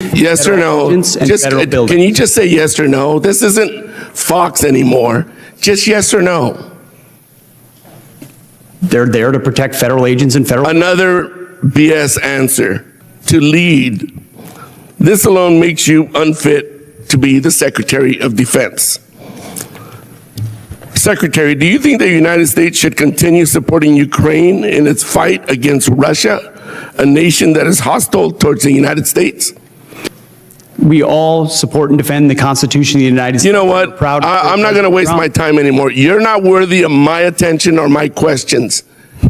Yes or no? Can you just say yes or no? This isn't Fox anymore. Just yes or no. They're there to protect federal agents and federal... Another BS answer. To lead. This alone makes you unfit to be the Secretary of Defense. Secretary, do you think the United States should continue supporting Ukraine in its fight against Russia, a nation that is hostile towards the United States? We all support and defend the Constitution of the United States. You know what? I'm not going to waste my time anymore. You're not worthy of my attention or my questions.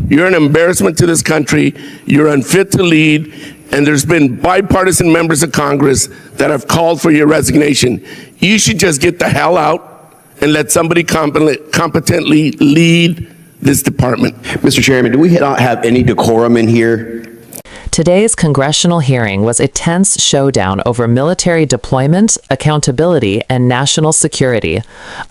You're an embarrassment to this country. You're unfit to lead. And there's been bipartisan members of Congress that have called for your resignation. You should just get the hell out and let somebody competently lead this department. Mr. Chairman, do we not have any decorum in here? Today's congressional hearing was a tense showdown over military deployment, accountability, and national security.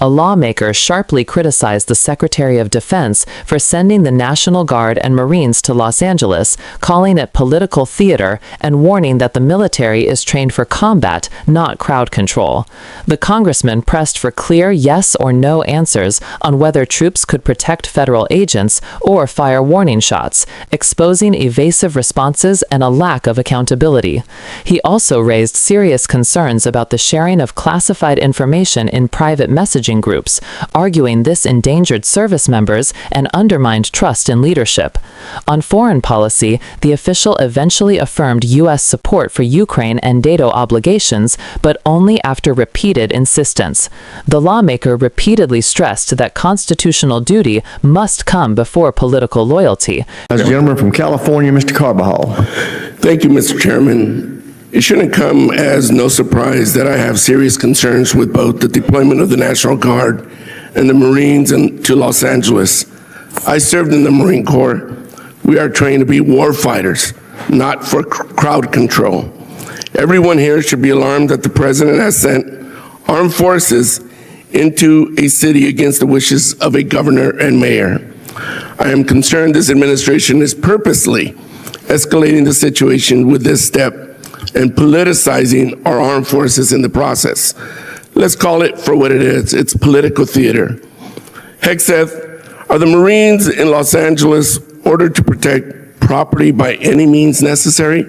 A lawmaker sharply criticized the Secretary of Defense for sending the National Guard and Marines to Los Angeles, calling it political theater and warning that the military is trained for combat, not crowd control. The congressman pressed for clear yes or no answers on whether troops could protect federal agents or fire warning shots, exposing evasive responses and a lack of accountability. He also raised serious concerns about the sharing of classified information in private messaging groups, arguing this endangered service members and undermined trust in leadership. On foreign policy, the official eventually affirmed U.S. support for Ukraine and NATO obligations, but only after repeated insistence. The lawmaker repeatedly stressed that constitutional duty must come before political loyalty. As a gentleman from California, Mr. Carbajal. Thank you, Mr. Chairman. It shouldn't come as no surprise that I have serious concerns with both the deployment of the National Guard and the Marines to Los Angeles. I served in the Marine Corps. We are trained to be war fighters, not for crowd control. Everyone here should be alarmed that the President has sent armed forces into a city against the wishes of a governor and mayor. I am concerned this administration is purposely escalating the situation with this step and politicizing our armed forces in the process. Let's call it for what it is. It's political theater. Hegseth, are the Marines in Los Angeles ordered to protect property by any means necessary?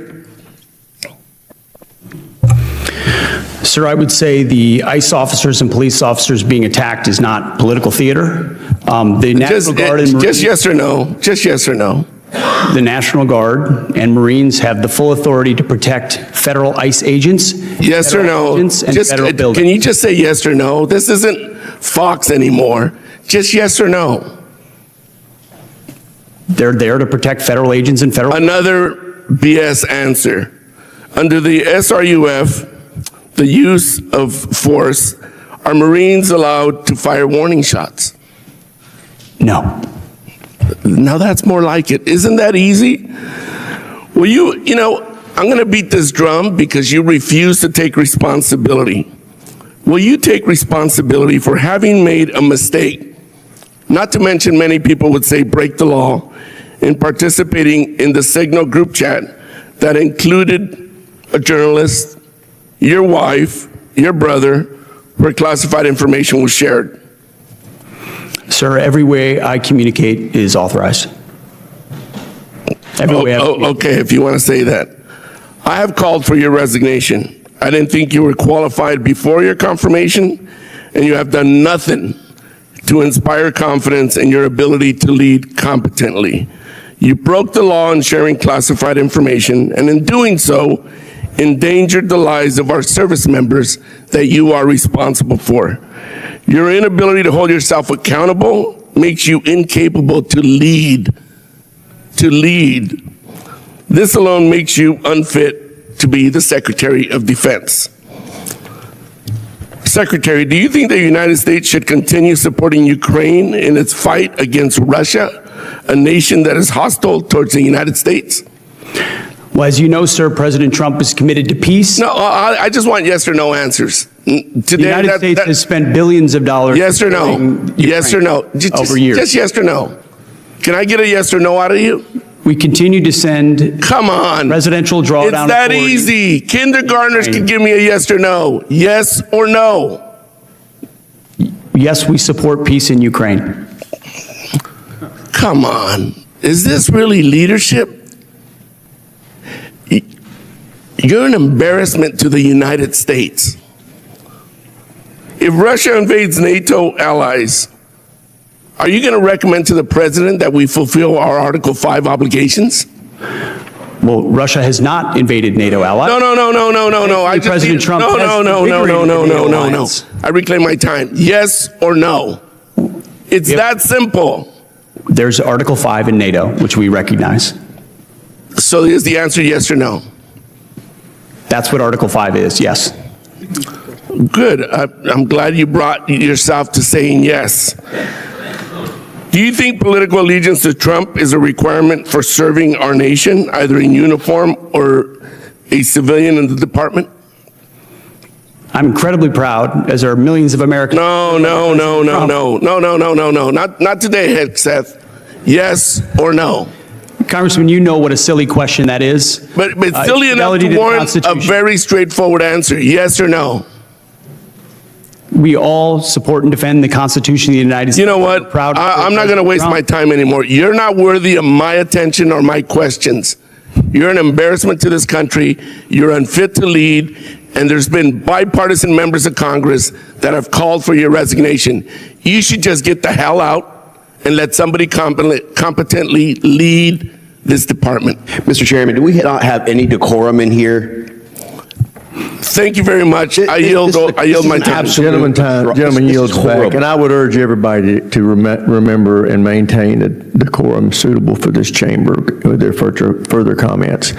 Sir, I would say the ICE officers and police officers being attacked is not political theater. The National Guard and Marines, just yes or no. Just yes or no. The National Guard and Marines have the full authority to protect federal ICE agents. Yes or no. Can you just say yes or no? This isn't Fox anymore. Just yes or no. They're there to protect federal agents and federal... Another BS answer. Under the SRUF, the use of force, are Marines allowed to fire warning shots? No. Now that's more like it. Isn't that easy? Well, you know, I'm going to beat this drum because you refuse to take responsibility. Will you take responsibility for having made a mistake, not to mention many people would say break the law, in participating in the Signal group chat that included a journalist, your wife, your brother, where classified information was shared? Sir, every way I communicate is authorized. Okay, if you want to say that. I have called for your resignation. I didn't think you were qualified before your confirmation, and you have done nothing to inspire confidence in your ability to lead competently. You broke the law in sharing classified information, and in doing so, endangered the lives of our service members that you are responsible for. Your inability to hold yourself accountable makes you incapable to lead. This alone makes you unfit to be the Secretary of Defense. Secretary, do you think the United States should continue supporting Ukraine in its fight against Russia, a nation that is hostile towards the United States? Well, as you know, sir, President Trump is committed to peace. No, I just want yes or no answers. Today, the United States has spent billions of dollars. Yes or no? Yes or no? Over years. Just yes or no. Can I get a yes or no out of you? We continue to send Come on. residential drawdown It's that authority. easy. Kindergartners can give me a yes or no. Yes or no. Yes, we support peace in Ukraine. Come on. Is this really leadership? You're an embarrassment to the United States. If Russia invades NATO allies, are you going to recommend to the president that we fulfill our Article 5 obligations? Well, Russia has not invaded NATO allies. No. I just President need- Trump no. has invigorated the NATO alliance. I reclaim my time. Yes or no? It's that simple. There's Article 5 in NATO, which we recognize. So is the answer yes or no? That's what Article 5 is, yes. Good. I'm glad you brought yourself to saying yes. Do you think political allegiance to Trump is a requirement for serving our nation, either in uniform or a civilian in the department? I'm incredibly proud, as are millions of Americans. No. Not today, Hegseth. Yes or no? Congressman, you know what a silly question that is. But it's silly enough fidelity to the warrant a Constitution. very straightforward answer. Yes or no? We all support and defend the Constitution of the United States. You know what? We're proud I'm not going to waste my time anymore. You're not worthy of my attention or my questions. You're an embarrassment to this country. You're unfit to lead. And there's been bipartisan members of Congress that have called for your resignation. You should just get the hell out and let somebody competently lead this department. Mr. Chairman, do we not have any decorum in here? Thank you very much. I yield my time. Gentleman yields back, and I would urge everybody to remember and maintain a decorum suitable for this chamber with their further comments.